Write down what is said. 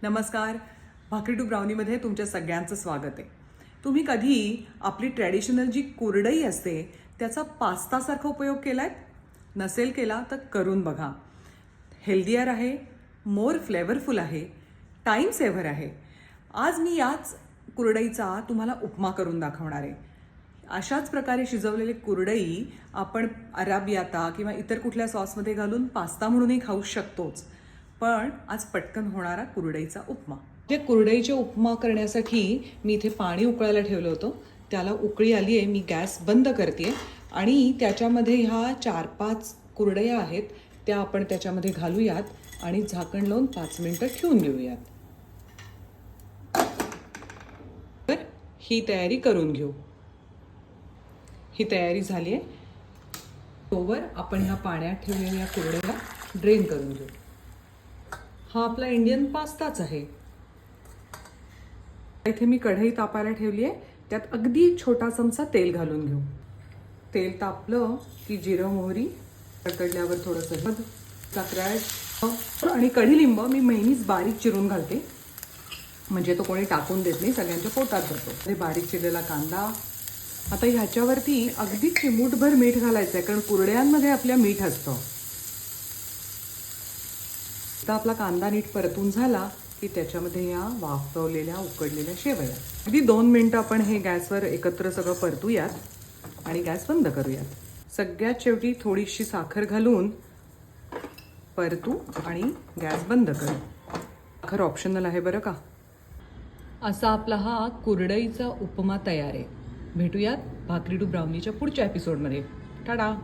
नमस्कार. भाकरी टू ब्राउनीमध्ये तुमच्या सगळ्यांचं स्वागत आहे. तुम्ही कधी आपली ट्रॅडिशनल जी कुरडई असते त्याचा पास्तासारखा उपयोग केलाय? नसेल केला तर करून बघा. हेल्दियर आहे, मोर फ्लेवरफुल आहे, टाईम सेव्हर आहे. आज मी याच कुरडईचा तुम्हाला उपमा करून दाखवणार आहे. अशाच प्रकारे शिजवलेले कुरडई आपण अराबियाता किंवा इतर कुठल्या सॉसमध्ये घालून पास्ता म्हणूनही खाऊ शकतोच. पण आज पटकन होणारा कुरडईचा उपमा. जे कुरडईचे उपमा करण्यासाठी मी इथे पाणी उकळायला ठेवलं होतं. त्याला उकळी आली आहे. मी गॅस बंद करते आणि त्याच्यामध्ये ह्या 4-5 कुरडया आहेत त्या आपण त्याच्यामध्ये घालूयात आणि झाकण लावून 5 मिनिटं ठेवून घेऊयात. तर ही तयारी करून घेऊ. ही तयारी झाली आहे. तोवर आपण ह्या पाण्यात ठेवलेल्या कुरडया ड्रेन करून घेऊ. हा आपला इंडियन पास्ताच आहे. इथे मी कढई तापायला ठेवली आहे. त्यात अगदी छोटा चमचा तेल घालून घेऊ. तेल तापलं की जिरं मोहरी कडकडल्यावर थोडंसं साखर आणि कढीलिंब मी महिनीच बारीक चिरून घालते, म्हणजे तो कोणी टाकून देत नाही, सगळ्यांच्या पोटात जातो. हे बारीक चिरलेला कांदा. आता ह्याच्यावरती अगदी चिमूटभर मीठ घालायचं आहे, कारण कुरड्यांमध्ये आपल्या मीठ असतं. आता आपला कांदा नीट परतून झाला की त्याच्यामध्ये या वाफवलेल्या उकडलेल्या शेवया अगदी 2 मिनिटं आपण हे गॅसवर एकत्र सगळं परतूयात आणि गॅस बंद करूयात. सगळ्यात शेवटी थोडीशी साखर घालून परतू आणि गॅस बंद करू. साखर ऑप्शनल आहे बरं का. असा आपला हा कुरडईचा उपमा तयार आहे. भेटूयात भाकरी टू ब्राउनीच्या पुढच्या एपिसोडमध्ये. टाटा.